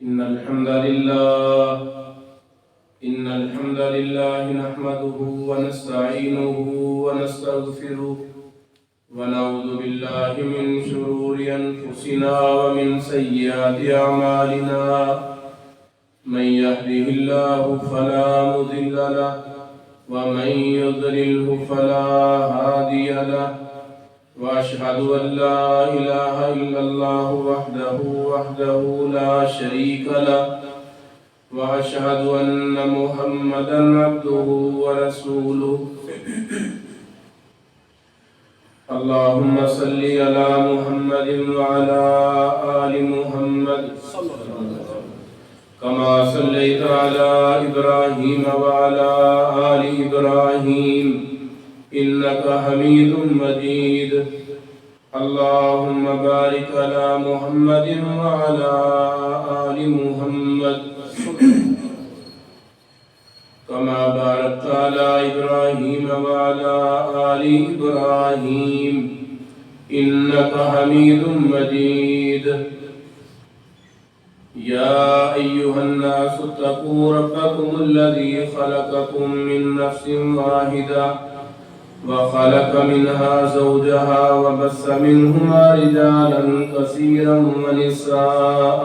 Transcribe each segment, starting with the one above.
إن الحمد لله إن الحمد لله نحمده ونستعينه ونستغفره ونعوذ بالله من شرور أنفسنا ومن سيئات أعمالنا من يهده الله فلا مضل له ومن يضلله فلا هادي له وأشهد أن لا إله إلا الله وحده لا شريك له وأشهد أن محمدا عبده ورسوله اللهم صل على محمد وعلى آل محمد كما صليت على إبراهيم وعلى آل إبراهيم إنك حميد مجيد اللهم بارك على محمد وعلى آل محمد كما باركت على إبراهيم وعلى آل إبراهيم إنك حميد مجيد يا أيها الناس اتقوا ربكم الذي خلقكم من نفس واحدة وخلق منها زوجها وبث منهما رجالا كثيرا ونساء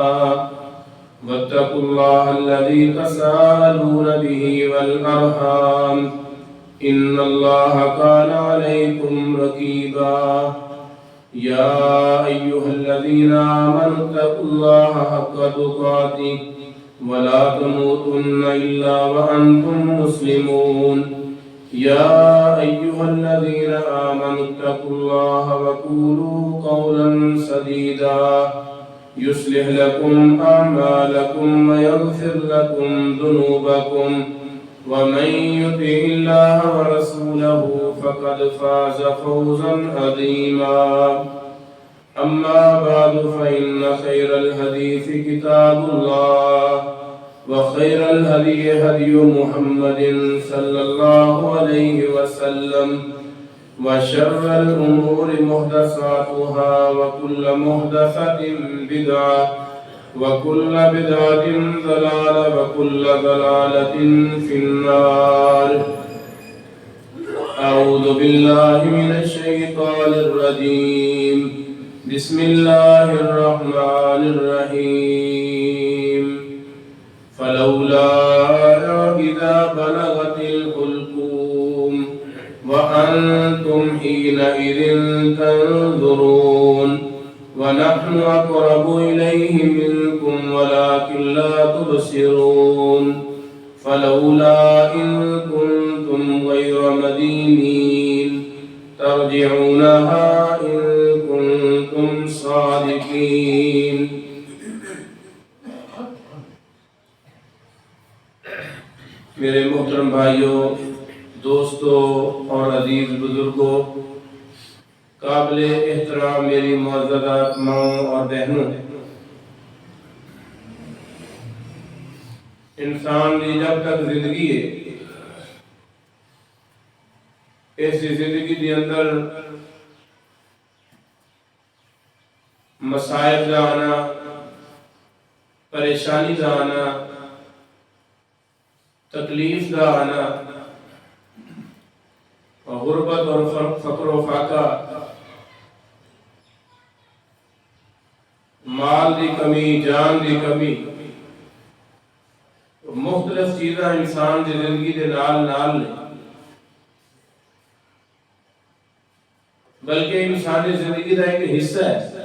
واتقوا الله الذي تساءلون به والأرحام إن الله كان عليكم رقيبا يا أيها الذين آمنوا اتقوا الله حق تقاته ولا تموتن إلا وأنتم مسلمون يا أيها الذين آمنوا اتقوا الله وقولوا قولا سديدا يصلح لكم أعمالكم ويغفر لكم ذنوبكم ومن يطع الله ورسوله فقد فاز فوزا عظيما أما بعد فإن خير الحديث كتاب الله وخير الهدي هدي محمد صلى الله عليه وسلم وشر الأمور محدثاتها وكل محدثة بدعة وكل بدعة ضلالة وكل ضلالة في النار أعوذ بالله من الشيطان الرجيم بسم الله الرحمن الرحيم فلولا إذا بلغت الحلقوم وأنتم حينئذ تنظرون ونحن أقرب إليه منكم ولكن لا تبصرون فلولا إن كنتم غير مدينين ترجعونها إن كنتم صادقين میرے محترم بھائیوں، دوستوں اور عزیز بزرگوں، قابل احترام میری معززہ ماؤں اور بہنوں، انسان دی جب تک زندگی ہے ایسی زندگی دی اندر مسائل دا آنا، پریشانی دا آنا، تکلیف دا آنا، غربت اور فقر و فاقہ، مال دی کمی، جان دی کمی، مختلف چیزاں انسان دی زندگی دے نال نال نے، بلکہ انسانی زندگی دا ایک حصہ ہے۔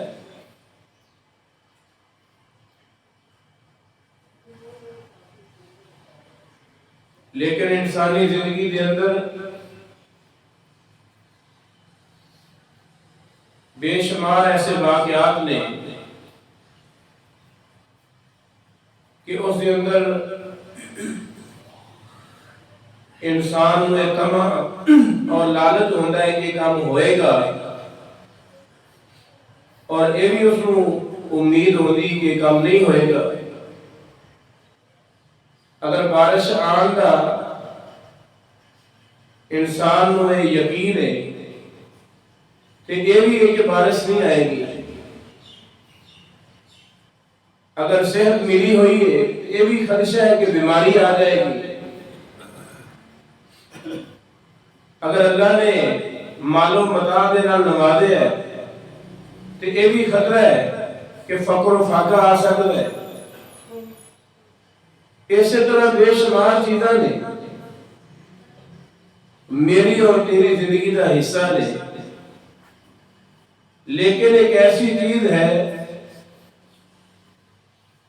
لیکن انسانی زندگی دے اندر بے شمار ایسے واقعات نے کہ اس کے اندر انسان میں طمع اور لالچ ہوتا ہے کہ کام ہوئے گا، اور یہ بھی اس کو امید ہوتی کہ کام نہیں ہوئے گا۔ اگر بارش آن کا انسان میں یقین ہے کہ یہ بھی ہے کہ بارش نہیں آئے گی، اگر صحت ملی ہوئی ہے یہ بھی خدشہ ہے کہ بیماری آ جائے گی. اگر اللہ نے مال و متاع دے نال نوازے ہے تو یہ بھی خطرہ ہے کہ فقر و فاقہ آ سکتا ہے. اسی طرح بے شمار چیزاں نے میری اور تیری زندگی کا حصہ نے، لیکن ایک ایسی چیز ہے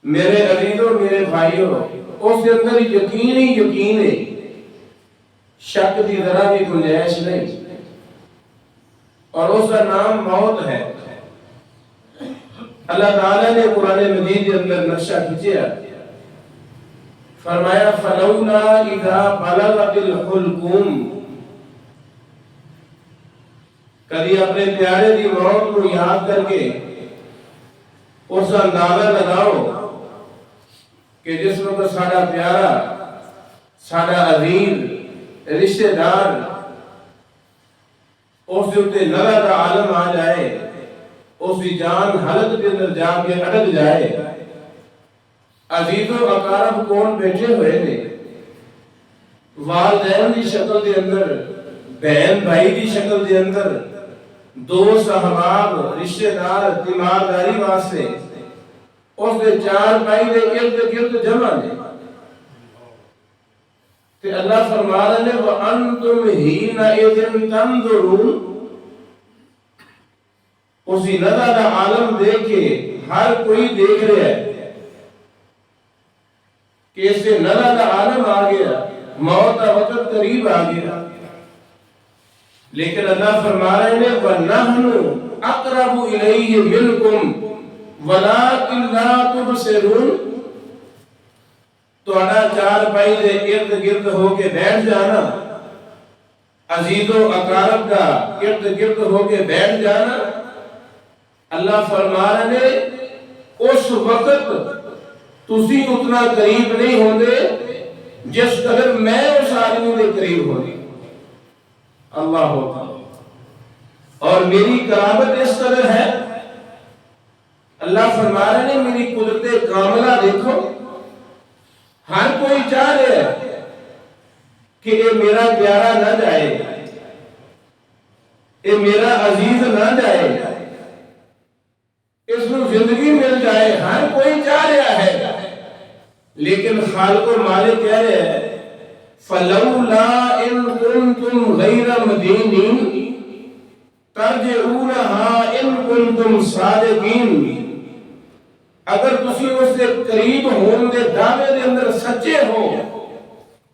میرے عزیزوں میرے بھائیوں، اس کے اندر یقین ہی یقین ہے، شک کی ذرا بھی گنجائش نہیں، اور اس کا نام موت ہے. اللہ تعالیٰ نے قرآن مجید کے اندر نقشہ کھینچا، فرمایا فلولا اذا بلغت الحلقوم. کبھی اپنے پیارے کی موت کو یاد کر کے اس کا اندازہ لگاؤ کہ جس وقت ساڈا پیارا ساڈا عزیز رشتہ دار اس کے اوپر نظر کا عالم آ جائے، اس کی جان حلق کے اندر جا کے اٹک جائے. عزیز و اقارب کون بیٹھے ہوئے نے، والدین کی شکل کے اندر، بہن بھائی کی شکل کے اندر، دوست احباب رشتہ دار تیمارداری واسطے اس کے چار بھائی دے ارد گرد جمع نے. تے اللہ فرما رہے ہیں وَأَنْتُمْ حِينَئِذٍ تَنْظُرُونَ. اسی نظر کا عالم دیکھ کے ہر کوئی دیکھ رہا ہے کہ اس سے نظر کا عالم آ گیا، موت کا وقت قریب آ گیا. لیکن اللہ فرما رہے ہیں وَنَحْنُ أَقْرَبُ إِلَيْهِ مِنْكُمْ وَلَكِنْ لَا تُبْصِرُونَ. تہاڈا چار پائی دے ارد گرد ہو کے بیٹھ جانا، عزیز و اقارب کا ارد گرد ہو کے بیٹھ جانا، اللہ فرما رہے ہیں اس وقت تسی اتنا قریب نہیں ہوندے جس قدر میں اس آدمی کے قریب ہوندی. اللہ ہوتا اور میری قرابت اس قدر ہے. اللہ فرما رہے ہیں میری قدرت کاملہ دیکھو. ہر کوئی چاہ رہے ہے کہ یہ میرا پیارا نہ جائے، یہ میرا عزیز نہ جائے، اس کو زندگی مل جائے، ہر کوئی چاہ رہا ہے. لیکن خالق و مالک کہہ رہے ہیں فَلَوْلَا إِن كُنْتُمْ غَيْرَ مَدِينِينَ تَرْجِعُونَهَا إِن كُنْتُمْ صَادِقِينَ. اگر تسی اس سے قریب ہون دے دعوے دے اندر سچے ہو،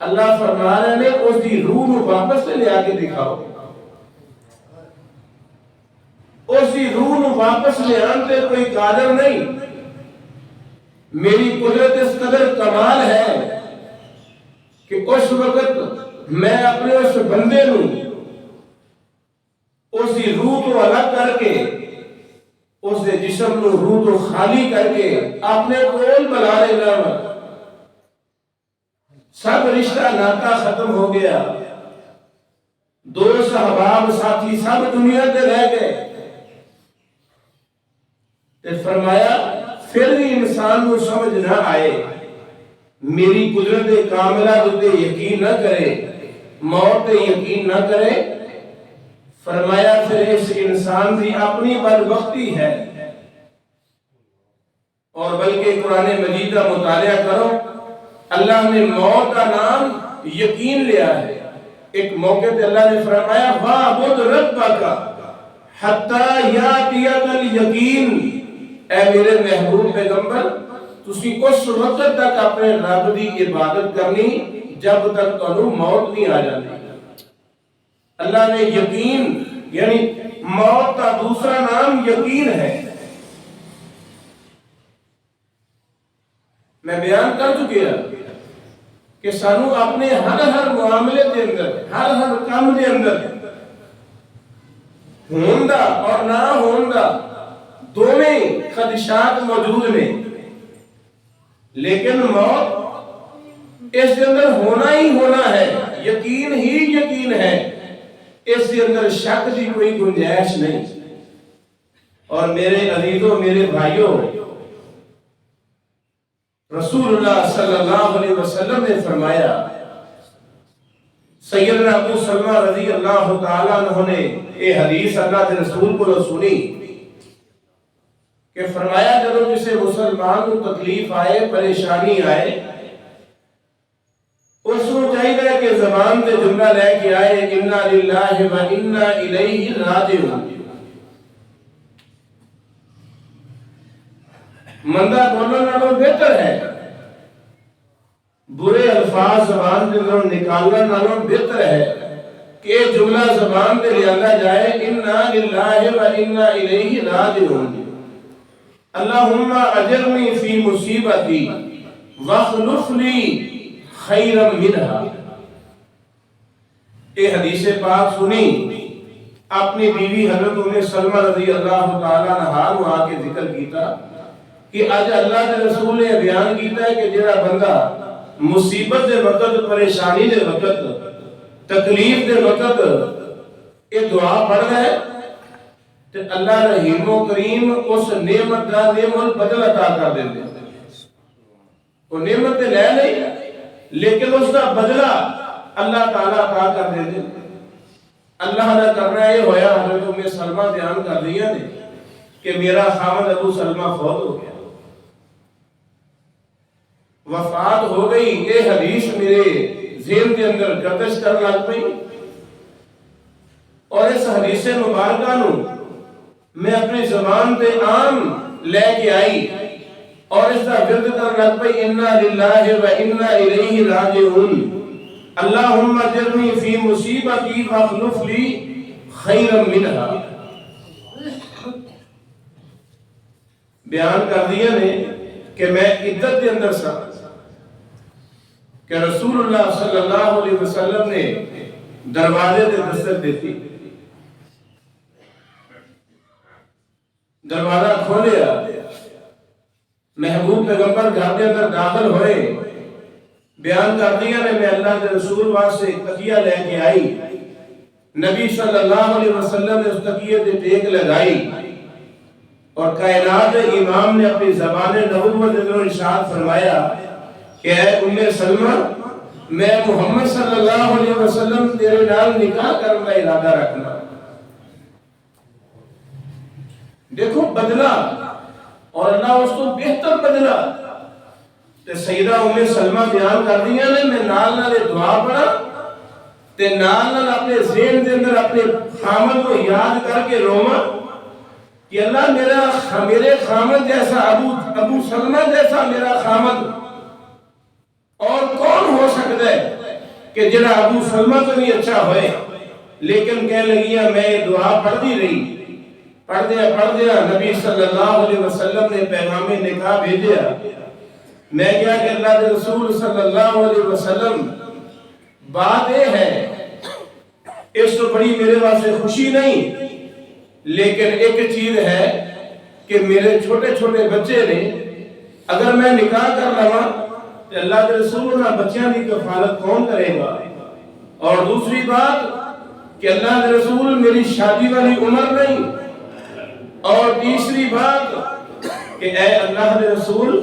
اللہ فرما رہے ہیں اس دی روح کو واپس لے آ کے دکھاؤ. اس دی روح کو واپس لے آنے کوئی قادر نہیں. میری قدرت اس قدر کمال ہے کہ اس وقت میں اپنے اس بندے نوں اس دی روح کو الگ کر کے اس دے جسم نو روح تو خالی کر کے اپنے کول بلا لینا. سب رشتہ ناتا ختم ہو گیا، دوست احباب ساتھی سب دنیا تے رہ گئے. تے فرمایا پھر بھی انسان کو سمجھ نہ آئے، میری قدرت کاملہ تے یقین نہ کرے، موت تے یقین نہ کرے. فرمایا پھر اس انسان کی اپنی بدبختی ہے. اور بلکہ قرآن مجید کا مطالعہ کرو، اللہ نے موت کا نام یقین لیا ہے. ایک موقع پہ اللہ نے فرمایا وَاعْبُدْ رَبَّكَ حَتَّى يَأْتِيَكَ الْيَقِينُ. اے میرے محبوب پیغمبر تسی اس وقت تک اپنے رب دی عبادت کرنی جب تک تانوں موت نہیں آ جاتی. اللہ نے یقین یعنی موت کا دوسرا نام یقین ہے. میں بیان کر چکیا کہ سانو اپنے ہر معاملے کے اندر ہر کام کے اندر ہوندہ اور نہ ہوندہ دونوں خدشات موجود ہیں. لیکن موت اس کے اندر ہونا ہی ہونا ہے، یقین ہی یقین ہے، اس کے اندر شک کی کوئی گنجائش نہیں. اور میرے عزیزوں میرے بھائیوں رسول اللہ صلی اللہ علیہ وسلم نے فرمایا، سیدنا ابو سلمہ رضی اللہ تعالیٰ عنہ نے یہ حدیث اللہ کے رسول کو سنی کہ فرمایا جب کسی مسلمان کو تکلیف آئے، پریشانی آئے، اس کو چاہیے کہ زبان سے جملہ لے کے آئے انا للہ و انا الیہ راجعون۔ مندہ بولنا نالوں بہتر ہے، برے الفاظ زبان کے اندر نکالنا نالوں بہتر ہے کہ جملہ زبان پہ لیا جائے انا للہ و انا الیہ راجعون، اللہم اجرنی فی مصیبتی واخلف لی خیرا منہا۔ یہ حدیث پاک سنی، اپنی بیوی حضرت ام سلمہ رضی اللہ تعالیٰ عنہا کو آ کے ذکر کیتا کہ آج اللہ کے رسول نے بیان کیتا ہے کہ جڑا بندہ مصیبت دے وقت، پریشانی دے وقت، تکلیف دے وقت یہ دعا پڑھ رہا ہے تو اللہ رحیم و کریم اس نعمت دا نعمت بدل عطا کر دیتے ہیں۔ وہ نعمت تے لے نہیں لیکن اس کا بدلہ اللہ تعالیٰ عطا کر دیتے ہیں۔ اللہ نے کرنا یہ ہویا، حضرت ام سلمہ بیان کر دیا نے کہ میرا خاوند ابو سلمہ فوت ہو گیا، وفات ہو گئی۔ یہ حدیث میرے ذہن کے اندر گردش کر لگ پئی اور اس حدیث مبارکہ نو میں اپنی زبان پہ عام لے کے آئی اور اس کا ورد کر لگ پئی انا للہ و انا الیہ راجعون، اللہم اجرنی فی مصیبتی واخلف لی خیرا منہا۔ بیان کر دیا نے کہ میں عدت کے اندر سا کہ رسول اللہ صلی اللہ علیہ وسلم نے دروازے سے دستک دیتی، دروازہ کھولیا، محبوب پیغمبر گھر کے اندر داخل ہوئے۔ بیان کر دیا نے میں اللہ کے رسول واسطے ایک تکیہ لے کے آئی، نبی صلی اللہ علیہ وسلم نے اس تکیے سے ٹیک لگائی اور کائنات امام نے اپنی زبان نبوت میں ارشاد فرمایا کہ اے ام سلمہ، میں محمد صلی اللہ علیہ وسلم تیرے نال نکاح کرنے کا ارادہ رکھنا۔ دیکھو بدلہ، اور اللہ اس کو بہتر بدلہ۔ تے سیدہ ام سلمہ بیان کر دیا نے میں نال نال دعا پڑھا تے نال نال اپنے ذہن دے اندر اپنے خامد کو یاد کر کے روما کہ اللہ میرے خامد جیسا ابو سلمہ جیسا میرا خامد اور کون ہو سکتا ہے کہ جنہ ابو سلمہ تو نہیں اچھا ہوئے۔ لیکن کہہ لگیا میں یہ دعا پڑھتی رہی، پڑھ دیا نبی صلی اللہ علیہ وسلم نے پیغام نکاح بھیجیا۔ میں کیا کہ اللہ کے رسول صلی اللہ علیہ وسلم، بات یہ ہے اس تو بڑی میرے واسطے خوشی نہیں، لیکن ایک چیز ہے کہ میرے چھوٹے چھوٹے بچے نے اگر میں نکاح کر لوا تو اللہ کے رسول نہ بچیاں کی کفالت کون کرے گا؟ اور دوسری بات کہ اللہ کے رسول میری شادی والی عمر نہیں، اور تیسری بات کہ اے اللہ کے رسول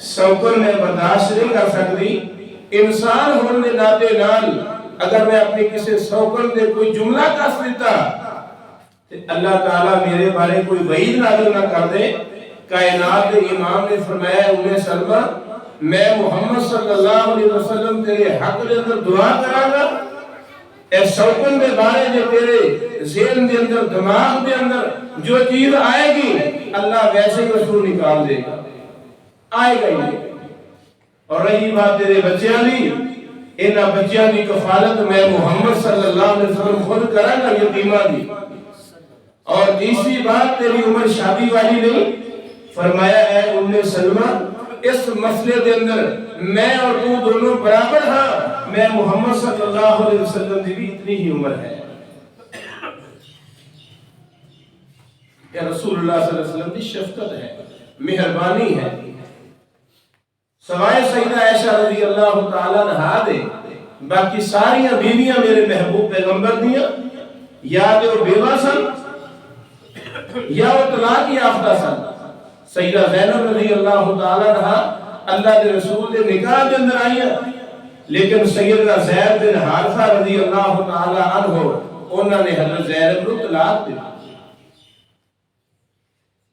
سوکر میں برداشت نہیں کر سکتی، انسان ہونے ناتے نال اگر میں اپنی کسی سوکر دے کوئی جملہ کس دیتا تو اللہ تعالیٰ میرے بارے کوئی وعید نازل نہ کر دے۔ کائنات امام نے فرمایا ام سلمہ میں محمد صلی اللہ علیہ وسلم تیرے حق کے اندر دعا کراں گا، اے سوکن دے بارے جو تیرے ذہن دے اندر دماغ دے اندر جو چیز آئے گی اللہ ویسے ہی رسول نکال دے گا، آئے گا ہی۔ اور رہی بات تیرے بچیاں دی، انہاں بچیاں دی کفالت میں محمد صلی اللہ علیہ وسلم خود کراں گا یتیمہ دی۔ اور تیسری بات تیری عمر شادی والی نہیں، فرمایا اے ام سلمہ اس مسئلے کے اندر میں اور تو دونوں برابر ہاں، میں محمد صلی اللہ علیہ وسلم کی بھی اتنی ہی عمر ہے۔ یا رسول اللہ صلی اللہ علیہ وسلم کی شفقت ہے، مہربانی ہے۔ سوائے سیدہ عائشہ رضی اللہ تعالیٰ عنہا دے باقی ساریاں بیویاں میرے محبوب پیغمبر دیاں یا تو بیوہ سن یا وہ طلاق یافتہ سن۔ سیدہ زینب رضی اللہ تعالیٰ عنہا اللہ دے رسول دے نکاح دے اندر آئیاں، لیکن سیدنا زید بن حارثہ رضی اللہ تعالی عنہ انہوں نے حضرت زینب کو طلاق دی۔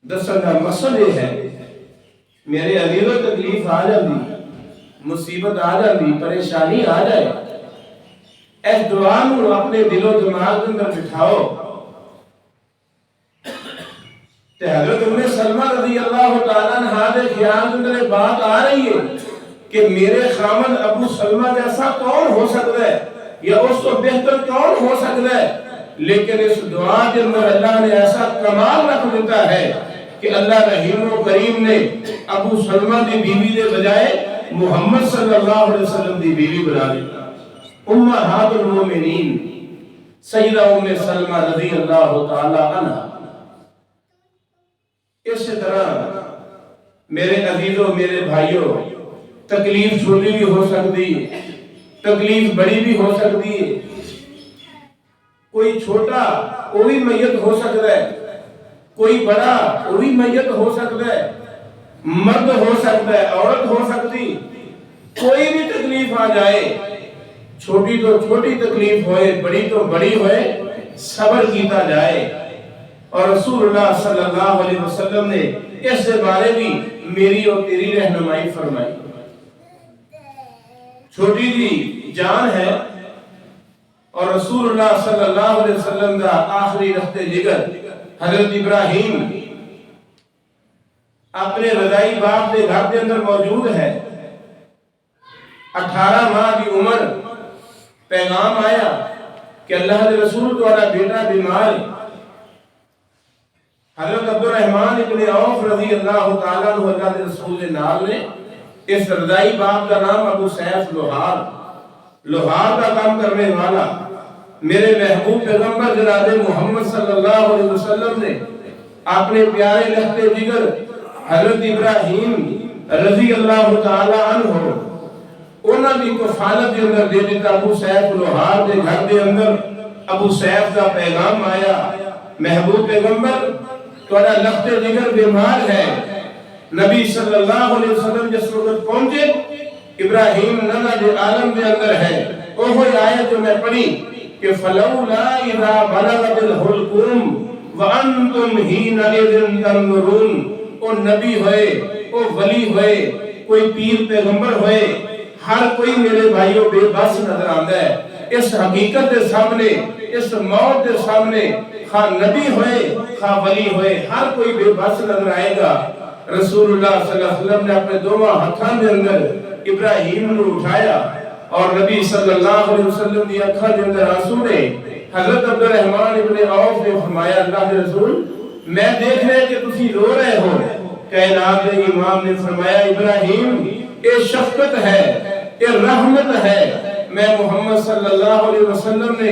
دسن کا مقصد یہ ہے میرے عزیزوں تکلیف آ جاتی، مصیبت آ جاتی، پریشانی آ جائے، اس دعا کو اپنے دل و دماغ کے اندر بٹھاؤ۔ تے حضرت ام سلمہ رضی اللہ تعالیٰ عنہ دے خیال کے اندر بات آ رہی ہے کہ میرے خامد ابو سلمہ جیسا کون ہو سکتا ہے یا اس کو بہتر کون ہو سکتا ہے، لیکن اس دعا کے اندر اللہ نے ایسا کمال رکھ دیتا ہے کہ اللہ رحیم و کریم نے ابو سلمہ دی بیوی دے بجائے محمد صلی اللہ علیہ وسلم دی بیوی بنا دی، امہات المومنین سیدہ ام سلمہ رضی اللہ تعالی عنہ۔ اس طرح میرے عزیزوں، میرے بھائیوں، تکلیف چھوٹی بھی ہو سکتی ہے، تکلیف بڑی بھی ہو سکتی ہے۔ کوئی چھوٹا وہ بھی میت ہو سکتا ہے، کوئی بڑا وہ بھی میت ہو سکتا ہے، مرد ہو سکتا ہے، عورت ہو سکتی، کوئی بھی تکلیف آ جائے، چھوٹی تو چھوٹی تکلیف ہوئے، بڑی تو بڑی ہوئے، صبر کیتا جائے۔ اور رسول اللہ صلی اللہ علیہ وسلم نے اس سے بارے بھی میری اور تیری رہنمائی فرمائی۔ چھوٹی جی جان ہے اور رسول اللہ صلی اللہ علیہ وسلم کا آخری رخت جگر حضرت ابراہیم اپنے رضائی باپ کے گھر کے اندر موجود ہے، 18 ماہ کی عمر، پیغام آیا کہ اللہ کے رسول تمہارا بیٹا بیمار ہے۔ حضرت عبد الرحمن ابن عوف رضی اللہ تعالیٰ عنہ اللہ کے رسول کے نال نے اس رضائی باپ کا نام ابو سیف لوہار، لوہار کا کام کرنے والا میرے محبوب پیغمبر جناب محمد صلی اللہ علیہ وسلم نے اپنے پیارے لخت جگر حضرت ابراہیم رضی اللہ تعالیٰ عنہ انہوں نے کفالت کے اندر دے دیتا۔ ابو سیف لوہار کے گھر کے اندر ابو سیف کا پیغام آیا، محبوب پیغمبر تھوڑا لخت جگر بیمار ہے۔ نبی صلی اللہ علیہ وسلم جس وقت پہنچے، ابراہیم نظر عالم کے اندر ہے، وہی آیت جو میں پڑھی کہ فَلَوْلَا إِذَا بَلَغَتِ الْحُلْقُومَ وَأَنْتُمْ حِينَئِذٍ تَنْظُرُونَ۔ وہ نبی ہوئے، وہ ولی ہوئے، کوئی پیر پیغمبر ہوئے، ہر کوئی میرے بھائیوں بے بس نظر آتا ہے اس حقیقت کے سامنے، اس موت کے سامنے، خواہ نبی ہوئے خواہ ولی ہوئے، ہر کوئی بے بس نظر آئے گا۔ رسول اللہ صلی اللہ علیہ وسلم نے اپنے دونوں ہاتھوں کے اندر ابراہیم نے اٹھایا اور نبی صلی اللہ علیہ وسلم کی آنکھوں کے اندر آنسو نے۔ حضرت عبد الرحمن ابن عوف نے فرمایا اللہ کے رسول میں دیکھ رہے کہ تسی رو رہے ہو۔ کائنات کے امام نے فرمایا ابراہیم یہ شفقت ہے، یہ رحمت ہے۔ میں محمد صلی اللہ علیہ وسلم نے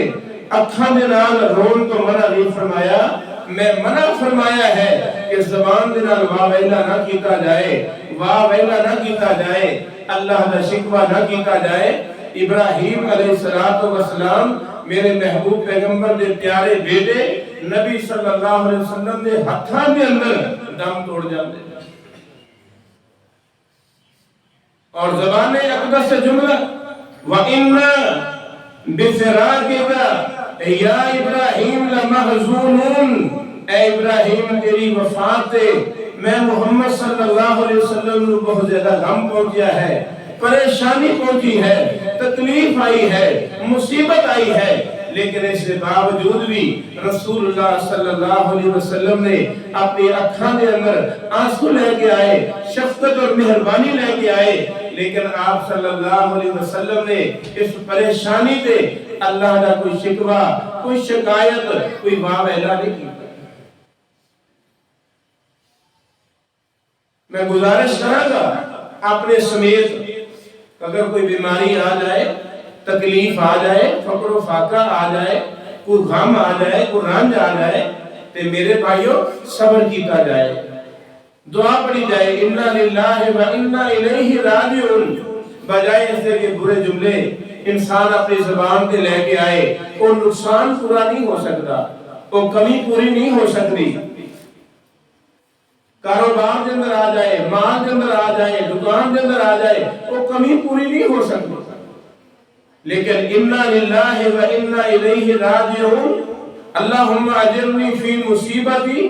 اکھاں دے نال رون تو منع نہیں فرمایا، میں منع فرمایا ہے کہ زبان دے نال واہ ویلا نہ کیتا جائے، واہ ویلا نہ کیتا جائے، اللہ دا شکوہ نہ کیتا جائے۔ ابراہیم علیہ السلام میرے محبوب پیغمبر دے پیارے بیٹے نبی صلی اللہ علیہ وسلم دے ہتھاں دے اندر دم توڑ جاندے۔ اور زبان اقدس سے جملہ وَإِنَّا بِفِرَاقِكَ یا ابراہیم لَمَحْزُونُونَ، اے ابراہیم تیری وفات تے میں محمد صلی اللہ علیہ وسلم نے بہت زیادہ غم پہنچیا ہے، پریشانی پہنچی ہے، تکلیف آئی ہے، مصیبت آئی ہے، لیکن اس کے باوجود بھی رسول اللہ صلی اللہ علیہ وسلم نے اپنی اکھاں دے اندر آنسو لے کے آئے، شفقت اور مہربانی لے کے آئے، لیکن آپ صلی اللہ علیہ وسلم نے اس پریشانی پہ اللہ کا کوئی شکوہ، کوئی شکایت، کوئی واہ ویلا نہیں کی۔ میں گزارش کروں گا اپنے سمیت اگر کوئی بیماری آ جائے، تکلیف آ جائے، فقر و فاقہ آ جائے، کوئی غم آ جائے، کوئی رنج آ جائے، تو میرے بھائیوں صبر کیتا جائے، دعا پڑھی جائے اِنَّا لِلَّهِ وَإِنَّا إِلَيْهِ رَاجِعُونَ۔ بجائے اس سے کہ برے جملے انسان اپنی زبان کے لے کے آئے، وہ نقصان پورا نہیں ہو سکتا، وہ کمی پوری نہیں ہو سکتی۔ کاروبار کے اندر آ جائے، مال کے اندر آ جائے، دکان کے اندر آ جائے، وہ کمی پوری نہیں ہو سکتی. لیکن انا للہ و انا الیہ راجعون، اللہم اجرنی فی مصیبتی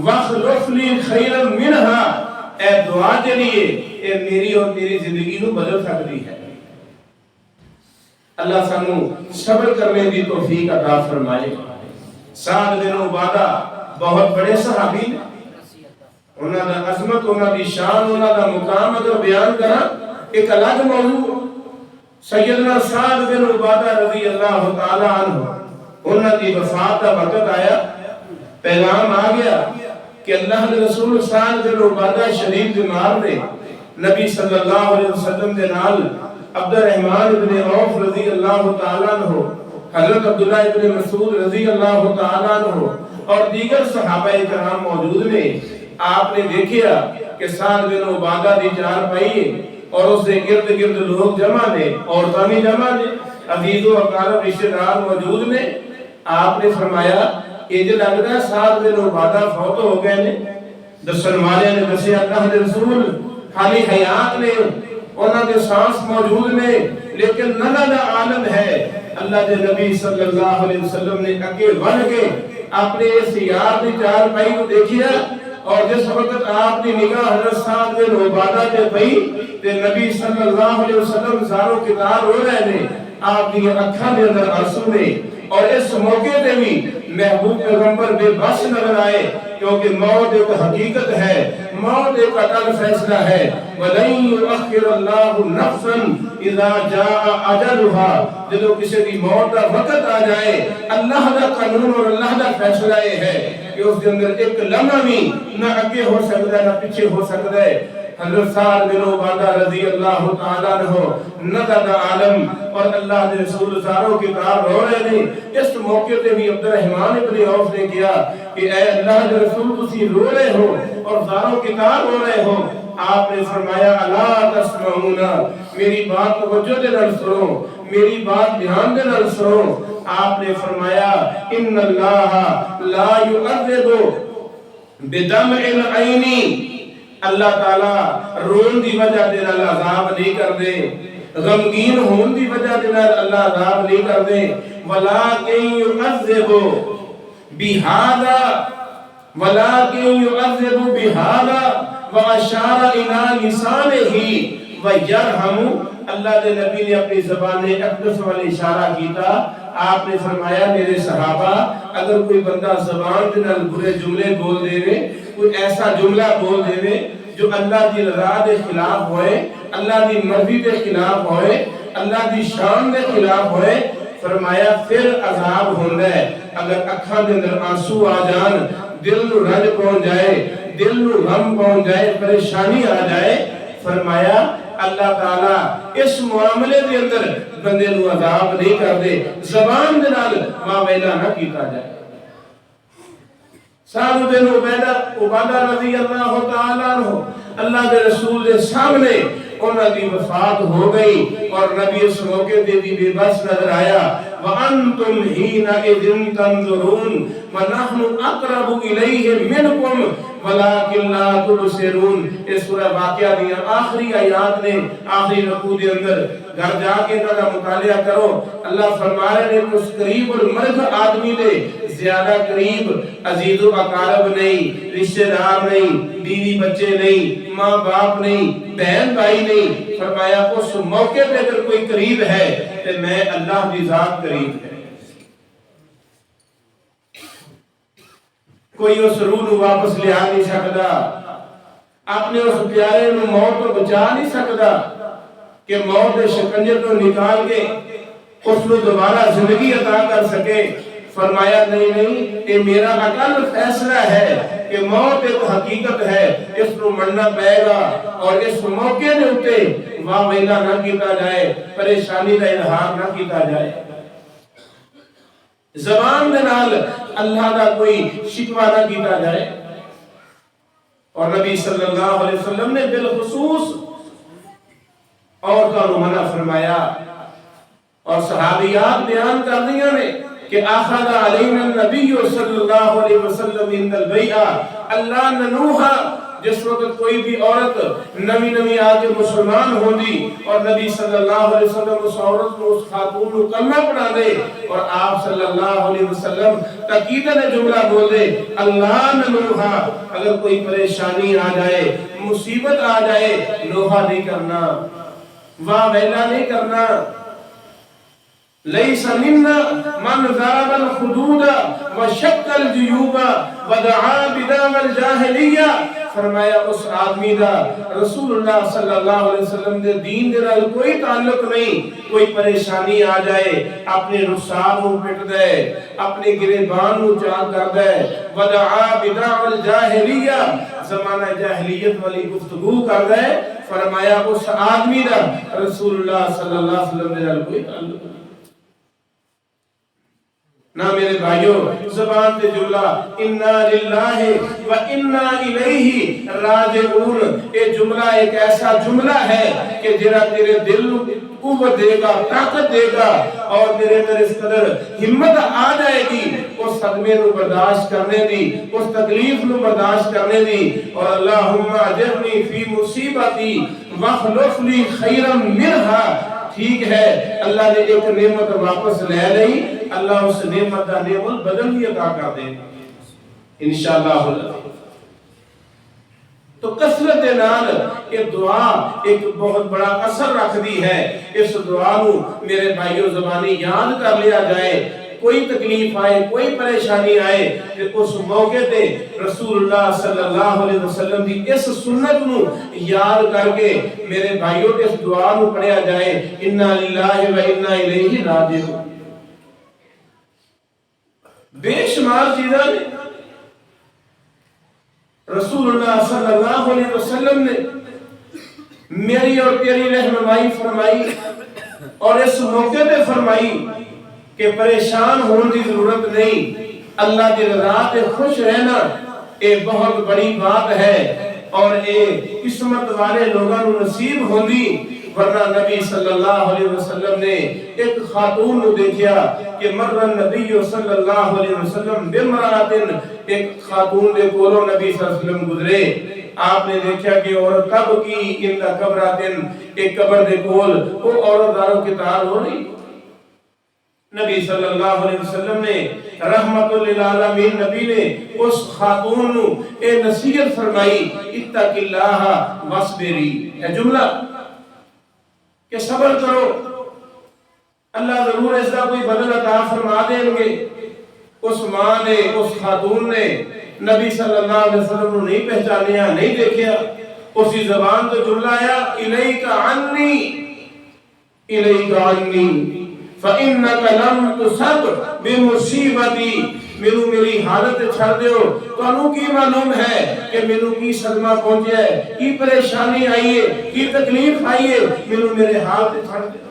واخلف لی خیرا منہا، اے دعا جڑیے اے میری اور تیری زندگی نو بدل سکتی ہے. اللہ سانو صبر کرنے دی توفیق عطا فرمائے. سعد بن عبادہ بہت بڑے صحابی، انہاں دا عظمت، انہاں دی شان، انہاں دا مقام اگر بیان کرا ایک الگ موضوع. سیدنا سعد بن عبادہ رضی اللہ تعالی عنہ، انہاں دی وفات دا وقت آیا، پیغام آ گیا کہ اللہ کے رسول سعد بن عبادہ شدید بیمار نے. نبی صلی اللہ علیہ وسلم دے نال عبد الرحمن بن عوف رضی اللہ تعالی عنہ، حضرت عبداللہ ابن مسعود رضی اللہ تعالی عنہ اور دیگر صحابہ کرام موجود نے. آپ نے دیکھیا کہ سعد بن عبادہ دی چار پائی اور اس سے گرد گرد لوگ جمع نے، عورتاں بھی جمع نے، عزیز و اقارب رشتہ دار موجود نے. آپ نے فرمایا یہ لگتا ہے سعد بن عبادہ فوت ہو گئے نے. دسن والے نے دسیا اللہ کے رسول حالی حیات نے، انہاں دے سانس موجود نے، لیکن نہ عالم ہے. اللہ کے نبی صلی اللہ علیہ وسلم نے اگے بڑھ کے اپنے اس یار دی چار پائی کو دیکھیا، اور جس وقت آپ کی نگاہ حضرت سعد بن عبادہ تے پئی تے نبی صلی اللہ علیہ وسلم زارو کتار ہو رہے نے، آپ کی اکھاں دے اندر آنسو نے. اور اس موقع تے بھی محبوب پیغمبر بے بس نظر آئے، کیونکہ موت ایک حقیقت ہے، موت ایک اٹل فیصلہ ہے. وَلَن يُؤَخِّرَ اللَّهُ نَفْسًا إِذَا جَاءَ أَجَلُهَا، جب کسی کی موت کا وقت آ جائے، اللہ کا قانون اور اللہ کا فیصلہ یہ ہے کہ اس کے اندر ایک لمحہ بھی نہ آگے ہو سکتا ہے نہ پیچھے ہو سکتا ہے. حضرت سعد بن عبادہ رضی اللہ تعالیٰ عنہ نقد عالم اور اللہ کے رسول زاروں کی کار رو رہے ہیں. اس موقع پہ بھی عبد الرحمن ابن عوف نے کیا کہ اے اللہ کے رسول تسی رو رہے ہو اور زاروں کی کار رو رہے ہو. آپ نے فرمایا الا تسمعون، میری بات توجہ دے نال سنو، میری بات دھیان دے نال سنو. آپ نے فرمایا ان اللہ لا يعذب بدمع العین، اللہ تعالی رون دی وجہ دے نال عذاب نہیں کر دے، غمگین ہون دی وجہ دے نال اللہ عذاب نہیں کر دے. ولکن يعذب بہذا، ولکن يعذب بہذا واشار الى لسانہ ویرحم. اللہ دے نبی نے اپنی زبان اقدس والے اشارہ کیتا. آپ نے فرمایا میرے صحابہ اگر کوئی بندہ زبان کے نال برے جملے بول دے وے، کوئی ایسا جملہ بول دے وے جو اللہ دی رضا دے خلاف ہوئے، اللہ دی مرضی دے خلاف ہوئے، اللہ دی شان دے خلاف ہوئے، فرمایا پھر عذاب ہوندا ہے. اگر اکھاں دے اندر آنسو آ جان، دل نو رنج پہنچ جائے، دل نو غم پہنچ جائے، پریشانی آ جائے، فرمایا اللہ تعالیٰ اس معاملے دے اندر بندے نو عذاب نہیں کر دے، زبان دے نال ماویلا نہ کیتا جائے. سعد بن عبادہ رضی اللہ تعالیٰ عنہ اللہ کے رسول دے سامنے انہاں دی وفات ہو گئی اور نبی اس موقع دے بھی بے بس نظر آیا. وَأَنْتُمْ حِينَئِذٍ تَنْظُرُونَ وَنَحْنُ أَقْرَبُ إِلَيْهِ مِنْكُمْ وَلَكِنْ لَا تُبْصِرُونَ. اس سورہ واقعہ دیا آخری آیات نے آخری رکوع دے اندر گھر جا کے ان کا مطالعہ کرو. اللہ فرما رہے ہیں اس قریب المرگ آدمی نے زیادہ قریب عزیز و اقارب نہیں، رشتہ دار نہیں، بیوی بچے نہیں، ماں باپ نہیں، بہن بھائی نہیں. فرمایا اس موقع پہ اگر کوئی قریب ہے تو میں اللہ کی ذات قریب ہے. کوئی اس روح نو واپس لے آ نہیں سکتا، اپنے اس پیارے نو موت تو بچا نہیں سکتا کہ موت کے شکنجے تو نکال کے اس نو دوبارہ زندگی عطا کر سکے. فرمایا نہیں، یہ میرا اٹل فیصلہ ہے کہ موت ایک حقیقت ہے، اس کو مرنا پڑے گا اور اس موقع دے اوتے واہ ویلا نہ کیتا جائے، پریشانی کا اظہار نہ کیتا جائے، زبان دے نال اللہ دا کوئی شکوہ نہ کیتا جائے. اور نبی صلی اللہ علیہ وسلم نے بالخصوص عورتوں کو منع فرمایا. اور صحابیات بیان کر دیا نے کہ اخذ علینا النبی صلی اللہ علیہ وسلم ان البیعہ اللہ ننوہا جس وقت کوئی بھی عورت نوی نوی آگے مسلمان ہوندی اور نبی صلی اللہ علیہ وسلم اس عورت کو اس خاتون کو کلمہ پڑھا دے اور آپ صلی اللہ علیہ وسلم تقیدن جملہ بول دے اللہ نلوہا، اگر کوئی پریشانی آ جائے مصیبت آ جائے لوہا نہیں کرنا، واہ ویلا نہیں کرنا. ليس منا من ضرب الخدود وشق الجيوب ودعا بدعوى الجاہلیہ. فرمایا اس آدمی دا رسول اللہ صلی اللہ علیہ وسلم دے دین دے نال کوئی تعلق نہیں. کوئی پریشانی آ جائے اپنے رخسار نو پٹ دے، اپنے گریبان نو چاک کر دے. ودعا بدعوى الجاہلیہ، زمانہ جاہلیت والی گفتگو کر دے. فرمایا اس آدمی دا رسول اللہ صلی اللہ علیہ وسلم دے نال کوئی تعلق نہیں. نہ میرے بھائیو زبان تے جملہ انا للہ و انا الیہ راجعون، یہ جملہ ایک ایسا جملہ ہے کہ جرا تیرے دل قوت دے گا، طاقت دے گا اور تیرے اندر اس قدر ہمت آ جائے گی اس صدمے نو برداشت کرنے دی، اس تکلیف نو برداشت کرنے دی. اور اللہم اجرنی فی مصیبتی واخلف لی خیرا منہا. ٹھیک ہے اللہ نے ایک نعمت واپس لے لئی، اللہ اس نعمت دا نعمت بدل بھی عطا کر دے انشاءاللہ. تو کثرت نال یہ دعا ایک بہت بڑا اثر رکھ دی ہے. اس دعا نو میرے بھائیو زبانی یاد کر لیا جائے. کوئی تکلیف آئے، کوئی پریشانی آئے کہ اس موقع تے رسول اللہ صلی اللہ علیہ وسلم دی اس سنت نو یاد کر کے میرے بھائیوں اس دعا نو پڑھیا جائے انا للہ و انا الیہ راجعون. بے شمار چیزاں نے رسول اللہ صلی اللہ علیہ وسلم نے میری اور تیری رہنمائی فرمائی اور اس موقع تے فرمائی کہ پریشان ہونے کی ضرورت نہیں. اللہ کی رضا تے خوش رہنا یہ بہت بڑی بات ہے اور یہ قسمت والے لوگوں کو نصیب ہوندی. ورنہ نبی صلی اللہ علیہ وسلم نے ایک خاتون کو دیکھا کہ مر النبی صلی اللہ علیہ وسلم بمرات، ایک خاتون دے کولوں نبی صلی اللہ علیہ وسلم گزرے. آپ نے دیکھا کہ عورت تب کی ان قبرات، ایک قبر دے کول وہ عورت داروں کی تار ہو رہی. نبی صلی اللہ علیہ وسلم نے رحمت للعالمین نبی نے اس خاتون نو اے نصیحت فرمائی اتق اللہ واصبری. یہ جملہ کہ صبر کرو، اللہ ضرور اس کا کوئی بدل عطا فرما دیں گے. اس ماں نے، اس خاتون نے نبی صلی اللہ علیہ وسلم نو نہیں پہچانیا، نہیں دیکھیا. اسی زبان تو جملہ آیا الیک عنی، الیک عنی فَإِنَّكَ لَمْ تُصَبْ بِمُصِیبَتِی. میرو میری حالت چھڑ دیو، تو انہوں کی معلوم ہے کہ میرو کی صدمہ پہنچے ہے، کی پریشانی آئیے، کی تکلیف آئیے، میرو میرے حالت چھڑ دیو.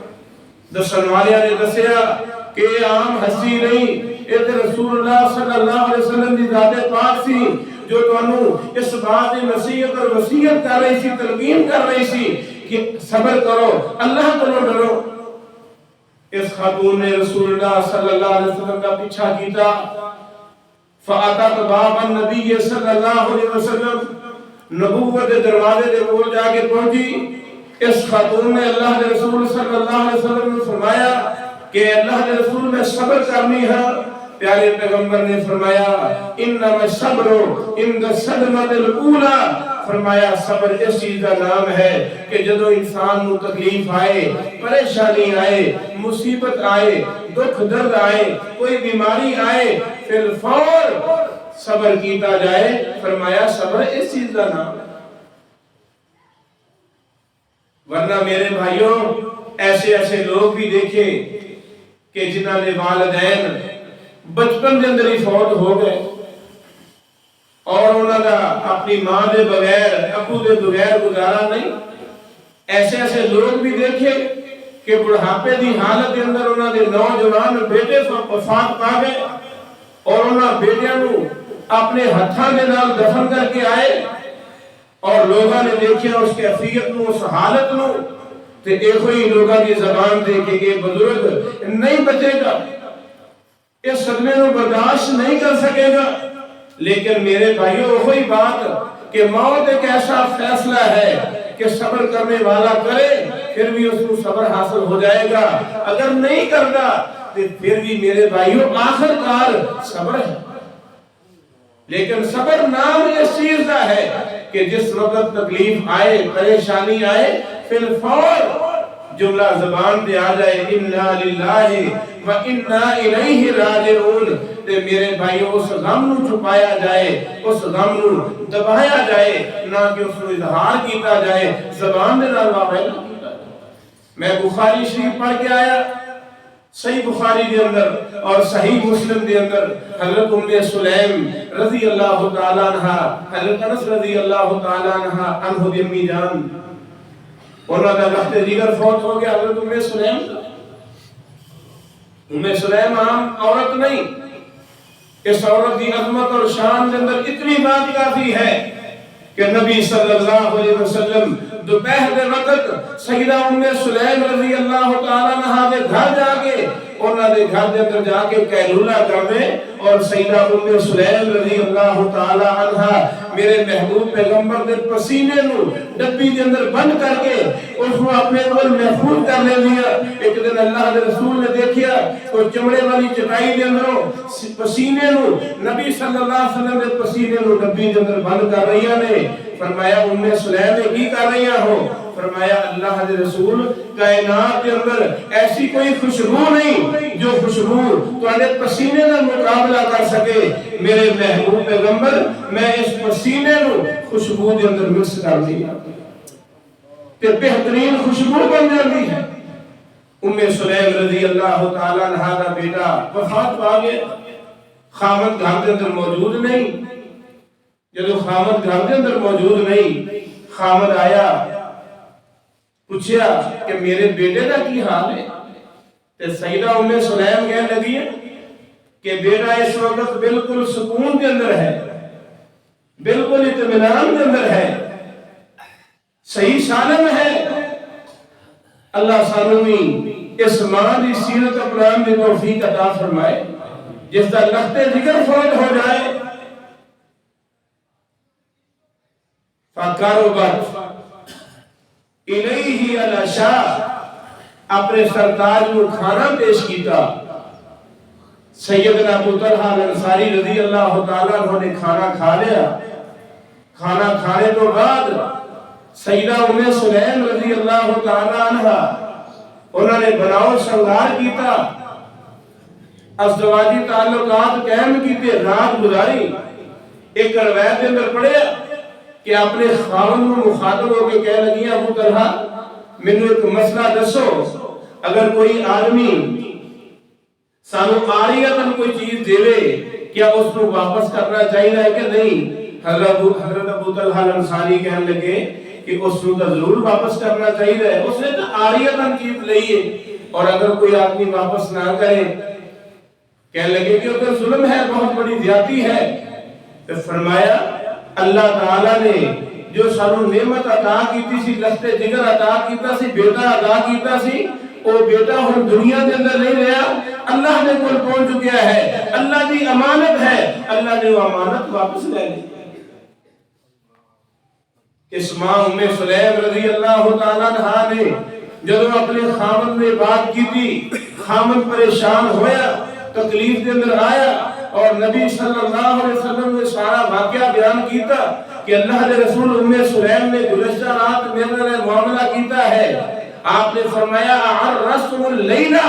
دسن والیاں نے دسیا کہ عام ہستی نہیں، یہ رسول اللہ صلی اللہ علیہ وسلم دی ذات پاک سی جو تو انہوں اس بات نصیحت اور وصیت کر رہی سی، تلقین کر رہی سی کہ صبر کرو، اللہ کو ڈرو. اس خاتون نے رسول اللہ صلی اللہ علیہ وسلم کا پیچھا کیتا. فَأَتَتْ بَابَ النَّبِيِّ صلی اللہ علیہ وسلم، نبوت دروازے دے کول جا کے پہنچی. اس خاتون نے اللہ کے رسول صلی اللہ علیہ وسلم نے فرمایا کہ اللہ کے رسول میں صبر کرنی ہے. پیارے پیغمبر نے فرمایا انما الصبر عند الصدمۃ الاولى. فرمایا صبر اس چیز کا نام ہے کہ جدو انسان کو تکلیف آئے، پریشانی آئے، مصیبت آئے، دکھ درد آئے، کوئی بیماری آئے، پھر فور صبر کیتا جائے. فرمایا صبر اس چیز کا نام ہے. ورنہ میرے بھائیوں ایسے ایسے لوگ بھی دیکھے کہ جنہاں نے والدین بچپن کے اندر ہی فوت ہو گئے اور انہوں کا اپنی ماں دے بغیر، ابو دے بغیر گزارا نہیں. ایسے ایسے لوگ بھی دیکھے کہ بڑھاپے دی حالت کے اندر انہوں نے نوجوان بیٹے وفات پا گئے اور انہوں بیٹیاں نو اپنے ہتھاں دے نال دفن کر کے آئے اور لوگاں نے دیکھیا اس کے افیت نو، اس حالت نو، تے ایک ہوئی لوگاں کی زبان دے کہ یہ بزرگ نہیں بچے گا، اس صدمے کو برداشت نہیں کر سکے گا. لیکن میرے بھائیوں وہی بات کہ موت ایک ایسا فیصلہ ہے کہ صبر کرنے والا کرے پھر بھی اس کو صبر حاصل ہو جائے گا، اگر نہیں کرتا تو پھر بھی میرے بھائیوں آخر کار صبر ہے۔ لیکن صبر نام اس چیز کا ہے کہ جس وقت تکلیف آئے، پریشانی آئے، فی الفور جملہ زبان پہ آ جائے اِنَّا لِلَّهِ وَإِنَّا إِلَيْهِ رَاجِعُونَ، تے میرے بھائیوں اس غم نو چھپایا جائے، اس غم نو دبایا جائے، نہ کہ اس کو اظہار کیتا جائے، زبان دے نال واویلا کیتا جائے۔ میں بخاری شریف پڑھ کے آیا، صحیح بخاری دے اندر اور صحیح مسلم دے اندر حضرت ام سلیم رضی اللہ تعالیٰ عنہ، حضرت انس رضی اللہ تعالیٰ عنہ دی امی جان، انہوں نے وقت دیگر فوت ہو گیا حضرت ام سلیم۔ ام سلیم عام عورت نہیں، اس عورت کی عظمت اور شان کے اندر اتنی بات کافی ہے کہ نبی صلی اللہ علیہ وسلم دوپہر کے وقت سیدہ ام سلیم رضی اللہ تعالیٰ عنہ کے گھر جا کے انہوں نے گھر کے اندر جا کے قیلولہ کرنے، اور سیدہ ام سلیم رضی اللہ تعالیٰ عنہ میرے محبوب پیغمبر دے پسینے نو ڈبی کے اندر بند کر کے اس کو اپنے کول محفوظ کر لے دیا۔ ایک دن اللہ کے رسول نے دیکھیا تو چمڑے والی چٹائی کے اندروں پسینے نو نبی صلی اللہ علیہ وسلم دے پسینے نو ڈبی کے اندر بند کر رہی نے۔ فرمایا ام سلیم نے کی کر رہی ہو؟ فرمایا اللہ کے رسول کائنات کے اندر ایسی کوئی خوشبو نہیں جو خوشبو تواڈے پسینے کا مقابلہ کر سکے، میرے محبوب پیغمبر میں اس پسینے نو خوشبو کے اندر مکس کر دیا کہ بہترین خوشبو بن جاتی ہے۔ ام سلیم رضی اللہ تعالیٰ عنہ کا بیٹا وفات پا گیا، خاوند گھر کے اندر موجود نہیں۔ جب خاوند گھر کے اندر موجود نہیں، خاوند آیا پوچھیا کہ میرے بیٹے کا کی حال ہے؟ تے سیدہ ام سلیم کہنے لگی کہ بیٹا اس وقت بالکل سکون کے اندر ہے، بالکل اطمینان کے اندر ہے، صحیح سالم ہے۔ اللہ سانوی اس ماں دی سیرت اپنان دی توفیق عطا فرمائے، جس دا لخت جگر فوت ہو جائے فَقَرُبَتْ اِلَيْهِ الْعَشَاءُ، اپنے سرتاج کو کھانا پیش کیتا۔ سیدنا ابو طلحہ الانصاری رضی اللہ تعالیٰ عنہ نے کھانا کھا لیا۔ کھانا کھانے تو بعد سیدہ ام سلیم رضی اللہ تعالیٰ عنہ انہوں نے بناؤ شنگار کیتا، ازدواجی تعلقات قائم کیتے، رات گزاری۔ ایک روایت کے اندر پڑھیا کہ اپنے خاوند کو مخاطب ہو کے کہنے لگی ابو طلحہ مینوں ایک مسئلہ دسو، اگر کوئی آدمی سانو عاریتاً کوئی چیز دے کیا اس کو واپس کرنا چاہیے کہ نہیں؟ حضرت ابو طلحہ الانصاری کہنے لگے کہ اس کو ضرور واپس کرنا چاہیے، اس نے تو عاریتاً چیز لئیے، اور اگر کوئی آدمی واپس نہ کرے کہنے لگے کہ ادھر ظلم ہے، بہت بڑی زیادتی ہے۔ تو فرمایا اللہ تعالیٰ نے جو سانو نعمت عطا کیتی سی، لخت جگر عطا کیتا سی، بیٹا عطا کیتا سی، وہ بیٹا ہن دنیا کے اندر نہیں رہا، اللہ نے کول پہنچ چکا ہے، اللہ کی امانت ہے، اللہ نے وہ امانت واپس لے لی۔ اس ماں ام سلیم رضی اللہ تعالیٰ عنہ نے جب اپنے خاوند نے بات کی تھی، خاوند پریشان ہویا، تکلیف کے اندر آیا، اور نبی صلی اللہ علیہ وسلم نے سارا واقعہ بیان کیتا کہ اللہ کے رسول ام سلیم نے گزشتہ رات میرے معاملہ کیتا ہے۔ آپ نے فرمایا اعرستم اللیلہ،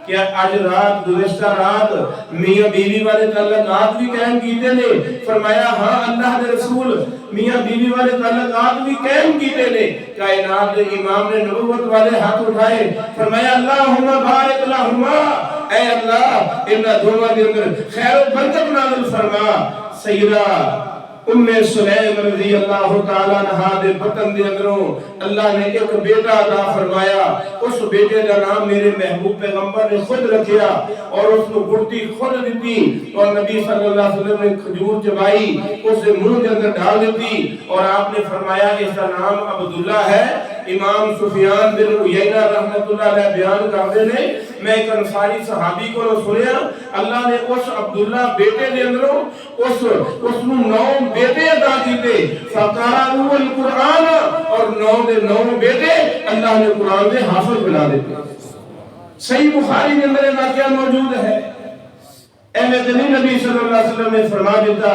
کیا آج رات گزشتہ رات میاں بیوی والے تعلقات بھی قائم کیتے نے؟ فرمایا ہاں اللہ کے رسول میاں بیوی والے تعلقات بھی قائم کیتے نے۔ کائنات کے امام نے نبوت والے ہاتھ اٹھائے، فرمایا اللہم بارک لہما، اے اللہ انہاں دونوں کے اندر خیر و برکت نازل فرما۔ سیدہ ام سلیم رضی اللہ تعالیٰ عنہ دے بطن دے اندروں اللہ نے ایک بیٹا عطا فرمایا، اس بیٹے کا نام میرے محبوب پیغمبر نے خود رکھیا، اور اس کو گڑتی خود دیتی، اور نبی صلی اللہ علیہ وسلم نے کھجور چبائی اس سے منہ کے اندر ڈال دیتی، اور آپ نے فرمایا اس کا نام عبداللہ ہے۔ امام سفیان بن عیینہ رحمت اللہ علیہ بیان کرتے ہیں میں ایک انصاری صحابی کو سنیا اللہ نے اس عبداللہ بیٹے دے اندروں اس نو 9 بیٹے عطا کیتے فقرأوا القرآن اور 9 دے 9 بیٹے اللہ نے قرآن دے حافظ بنا دیتے. صحیح بخاری میں میرے واقعہ موجود ہے. اہل نبی صلی اللہ علیہ وسلم نے فرما دیتا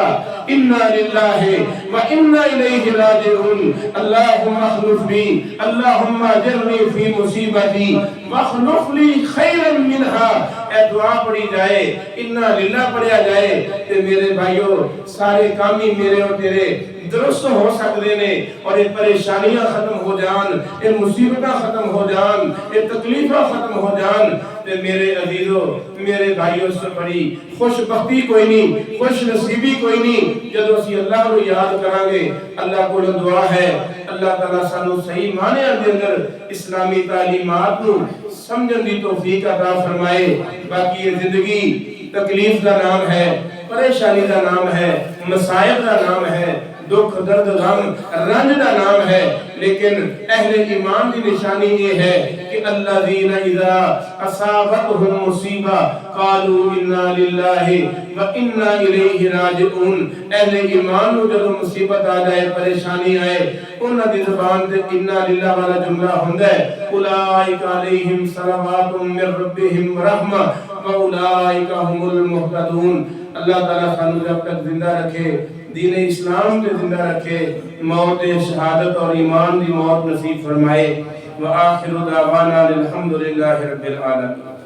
انا للہ و انا الیہ راجعون اللہم اخلف لی اللہم اجرنی فی مصیبتی واخلف لی خیرا منہا. اے دعا پڑھی جائے انا للہ پڑھیا جائے کہ میرے بھائیوں سارے کامی میرے اور تیرے درست ہو سکتے نے اور یہ پریشانیاں ختم ہو جان یہ مصیبتاں ختم ہو جان یہ تکلیفاں ختم ہو جان. تے میرے عزیزوں میرے بھائیوں سے بڑی خوش بختی کوئی نہیں خوش نصیبی کوئی نہیں جدو اسی اللہ کو یاد کریں گے. اللہ کو دعا ہے اللہ تعالیٰ سانو صحیح معنی دے اندر اسلامی تعلیمات کو سمجھن دی توفیق عطا فرمائے. باقی یہ زندگی تکلیف کا نام ہے پریشانی کا نام ہے مصائب کا نام ہے دکھ درد غم رنج کا نام ہے لیکن اہل ایمان کی نشانی یہ ہے کہ الذین اذا اصابتهم مصیبہ قالوا انا للہ و انا الیہ راجعون. اہل ایمان کو جب مصیبت آ جائے پریشانی آئے انہاں دی زبان تے انا للہ والا جملہ ہوندا ہے اولئک علیہم صلوات من ربہم رحمہ واولئک هم المہتدون. اللہ تعالیٰ خانو جب تک زندہ رکھے دین اسلام پہ زندہ رکھے موت شہادت اور ایمان دی موت نصیب فرمائے. وآخر دعوانا الحمدللہ رب العالمین.